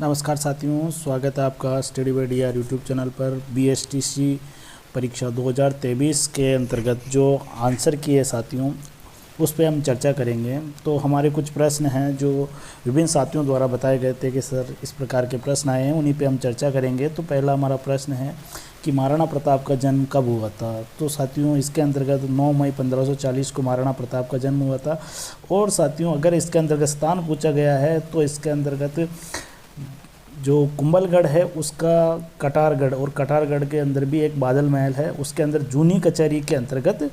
नमस्कार साथियों, स्वागत है आपका study by DR YouTube channel पर। बीएसटीसी परीक्षा 2023 के अंतर्गत जो आंसर की है साथियों, उस पे हम चर्चा करेंगे। तो हमारे कुछ प्रश्न हैं जो विभिन्न साथियों द्वारा बताए गए थे कि सर इस प्रकार के प्रश्न आए हैं, उन्हीं पे हम चर्चा करेंगे। तो पहला हमारा प्रश्न है कि महाराणा प्रताप का जन्म कब हुआ था। तो साथियों इसके अंतर्गत 9 मई 1540 को महाराणा प्रताप का जन्म हुआ था। और साथियों अगर इसके अंतर्गत स्थान पूछा गया है तो इसके अंतर्गत जो कुंभलगढ़ है उसका कटारगढ़, और कटारगढ़ के अंदर भी एक बादल महल है, उसके अंदर जूनी कचहरी के अंतर्गत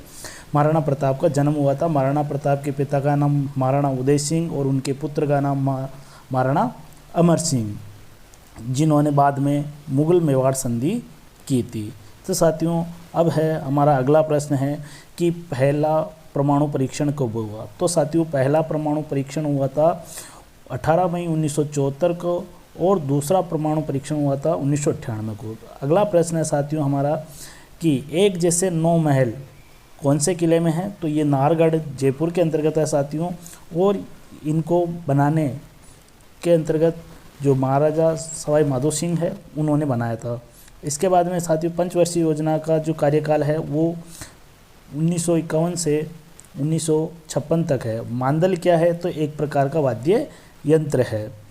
महाराणा प्रताप का जन्म हुआ था। महाराणा प्रताप के पिता का नाम महाराणा उदय सिंह और उनके पुत्र का नाम महाराणा अमर सिंह, जिन्होंने बाद में मुगल मेवाड़ संधि की थी। तो साथियों अब है हमारा अगला प्रश्न है कि पहला परमाणु परीक्षण कब हुआ। तो साथियों पहला परमाणु परीक्षण हुआ था 18 मई 1974 को, और दूसरा परमाणु परीक्षण हुआ था 1998 को। अगला प्रश्न है साथियों हमारा कि एक जैसे 9 महल कौन से किले में है। तो ये नाहरगढ़ जयपुर के अंतर्गत है साथियों, और इनको बनाने के अंतर्गत जो महाराजा सवाई माधो सिंह है उन्होंने बनाया था। इसके बाद में साथियों पंचवर्षीय योजना का जो कार्यकाल है वो 1951 से 1956 तक है। मांदल क्या है, तो एक प्रकार का वाद्य यंत्र है।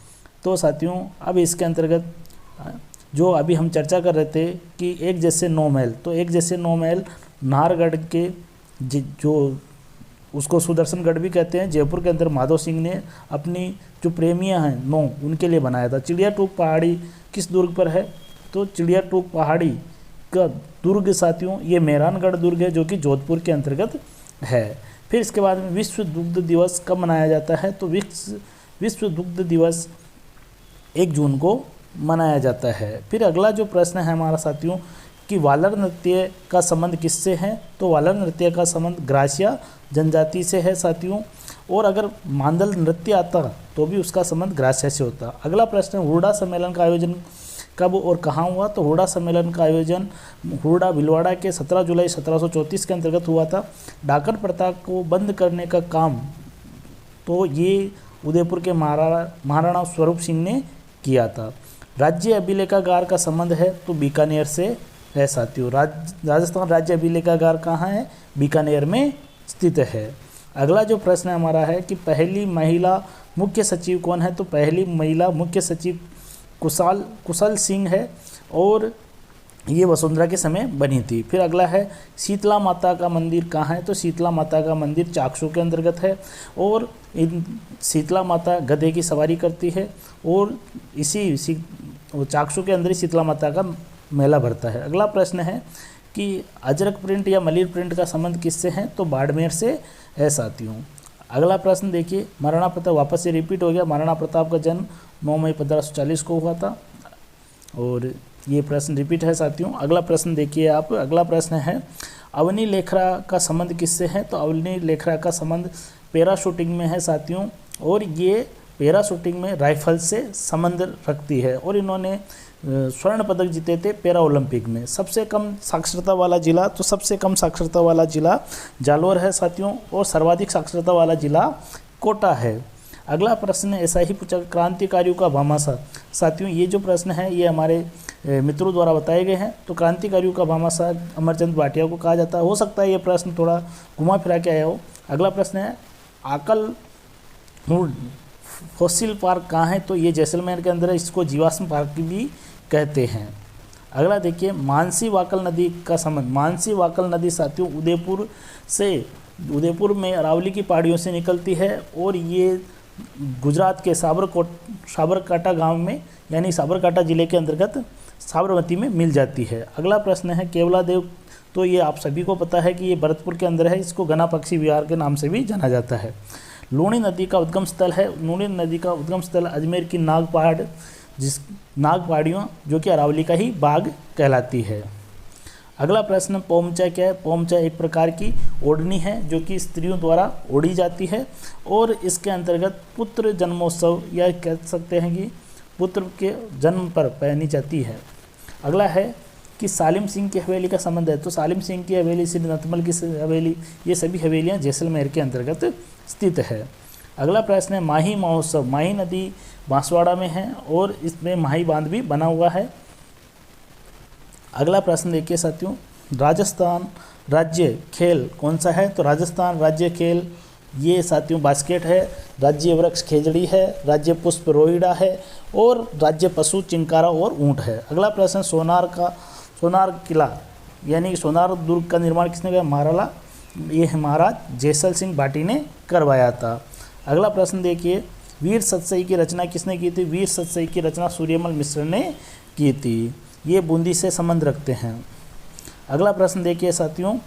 तो साथियों अब इसके अंतर्गत जो अभी हम चर्चा कर रहे थे कि एक जैसे 9 महल, तो एक जैसे 9 महल नाहरगढ़ के जो उसको सुदर्शनगढ़ भी कहते हैं, जयपुर के अंदर माधो सिंह ने अपनी जो प्रेमियां हैं 9 उनके लिए बनाया था। चिड़िया टूक पहाड़ी किस दुर्ग पर है, तो चिड़िया टूक पहाड़ी का दुर्ग साथियों ये मेहरानगढ़ दुर्ग है, जो कि जोधपुर के अंतर्गत है। फिर इसके बाद में विश्व दुग्ध दिवस कब मनाया जाता है। तो विश्व दुग्ध दिवस 1 जून को मनाया जाता है। फिर अगला जो प्रश्न है हमारा साथियों कि वालर नृत्य का संबंध किससे है। तो वालर नृत्य का संबंध ग्रासिया जनजाति से है साथियों, और अगर मांदल नृत्य आता तो भी उसका संबंध ग्रासिया से होता। अगला प्रश्न है हुरडा सम्मेलन का आयोजन कब और कहाँ हुआ। तो हुरडा सम्मेलन का आयोजन हुरडा भीलवाड़ा के 17 जुलाई 1734 के अंतर्गत हुआ था। डाकन प्रथा को बंद करने का काम तो ये उदयपुर के महाराणा स्वरूप सिंह ने किया था। राज्य अभिलेखागार का संबंध है तो बीकानेर से है साथियों। राजस्थान राज्य अभिलेखागार कहाँ है, बीकानेर में स्थित है। अगला जो प्रश्न हमारा है कि पहली महिला मुख्य सचिव कौन है। तो पहली महिला मुख्य सचिव कुशल सिंह है, और ये वसुंधरा के समय बनी थी। फिर अगला है शीतला माता का मंदिर कहाँ है। तो शीतला माता का मंदिर चाकसू के अंतर्गत है, और इन शीतला माता गधे की सवारी करती है, और इसी चाकसू के अंदर ही शीतला माता का मेला भरता है। अगला प्रश्न है कि अजरक प्रिंट या मलिर प्रिंट का संबंध किससे है। तो बाड़मेर से है साथियों। अगला प्रश्न देखिए, महाराणा प्रताप वापस से रिपीट हो गया। महाराणा प्रताप का जन्म 9 मई 1540 को हुआ था, और ये प्रश्न रिपीट है साथियों। अगला प्रश्न देखिए आप। अगला प्रश्न है अवनी लेखरा का संबंध किससे है। तो अवनी लेखरा का संबंध पैराशूटिंग में है साथियों, और ये पैराशूटिंग में राइफल से संबंध रखती है, और इन्होंने स्वर्ण पदक जीते थे पैरा ओलंपिक में। सबसे कम साक्षरता वाला जिला, तो सबसे कम साक्षरता वाला जिला जालोर है साथियों, और सर्वाधिक साक्षरता वाला जिला कोटा है। अगला प्रश्न ऐसा ही पूछा, क्रांतिकारियों का भामाशाह। साथियों ये जो प्रश्न है ये हमारे मित्रों द्वारा बताए गए हैं। तो क्रांतिकारियों का भामाशाह अमरचंद भाटिया को कहा जाता है। हो सकता है ये प्रश्न थोड़ा घुमा फिरा के आया हो। अगला प्रश्न है आकल फॉसिल पार्क कहाँ है। तो ये जैसलमेर के अंदर है, इसको जीवाश्म पार्क भी कहते हैं। अगला देखिए मानसी वाकल नदी का संबंध। मानसी वाकल नदी साथियों उदयपुर में अरावली की पहाड़ियों से निकलती है, और ये गुजरात के साबरकांठा गांव में यानी साबरकांठा जिले के अंतर्गत साबरमती में मिल जाती है। अगला प्रश्न है केवलादेव। तो ये आप सभी को पता है कि ये भरतपुर के अंदर है, इसको घना पक्षी विहार के नाम से भी जाना जाता है। लूणी नदी का उद्गम स्थल है। लूणी नदी का उद्गम स्थल अजमेर की नाग पहाड़ियों जो कि अरावली का ही बाग कहलाती है। अगला प्रश्न पोमचा क्या है। पोमचा एक प्रकार की ओढ़नी है जो कि स्त्रियों द्वारा ओढ़ी जाती है, और इसके अंतर्गत पुत्र जन्मोत्सव या कह सकते हैं कि पुत्र के जन्म पर पहनी जाती है। अगला है कि सालिम सिंह की हवेली का संबंध है। तो सालिम सिंह की हवेली, श्री नतमल की हवेली, ये सभी हवेलियाँ जैसलमेर के अंतर्गत स्थित है। अगला प्रश्न है माही महोत्सव। माही नदी बांसवाड़ा में है और इसमें माही बांध भी बना हुआ है। अगला प्रश्न देखिए साथियों, राजस्थान राज्य खेल कौन सा है? तो राजस्थान राज्य खेल ये साथियों बास्केट है, राज्य वृक्ष खेजड़ी है, राज्य पुष्प रोहिड़ा है और राज्य पशु चिंकारा और ऊंट है। अगला प्रश्न, सोनार किला यानी सोनार दुर्ग का निर्माण किसने किया? महाराणा ये महाराज जैसल सिंह भाटी ने करवाया था। अगला प्रश्न देखिए, वीर सतसई की रचना किसने की थी? वीर सतसई की रचना सूर्यमल मिश्र ने की थी। ये बूंदी से संबंध रखते हैं। अगला प्रश्न देखिए साथियों,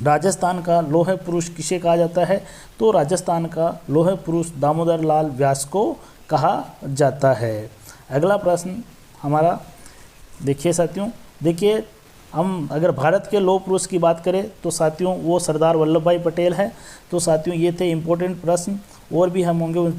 राजस्थान का लौह पुरुष किसे कहा जाता है? तो राजस्थान का लौह पुरुष दामोदर लाल व्यास को कहा जाता है। अगला प्रश्न हमारा देखिए साथियों, देखिए हम अगर भारत के लौह पुरुष की बात करें तो साथियों वो सरदार वल्लभ भाई पटेल है। तो साथियों ये थे इम्पोर्टेंट प्रश्न, और भी हम होंगे उन पे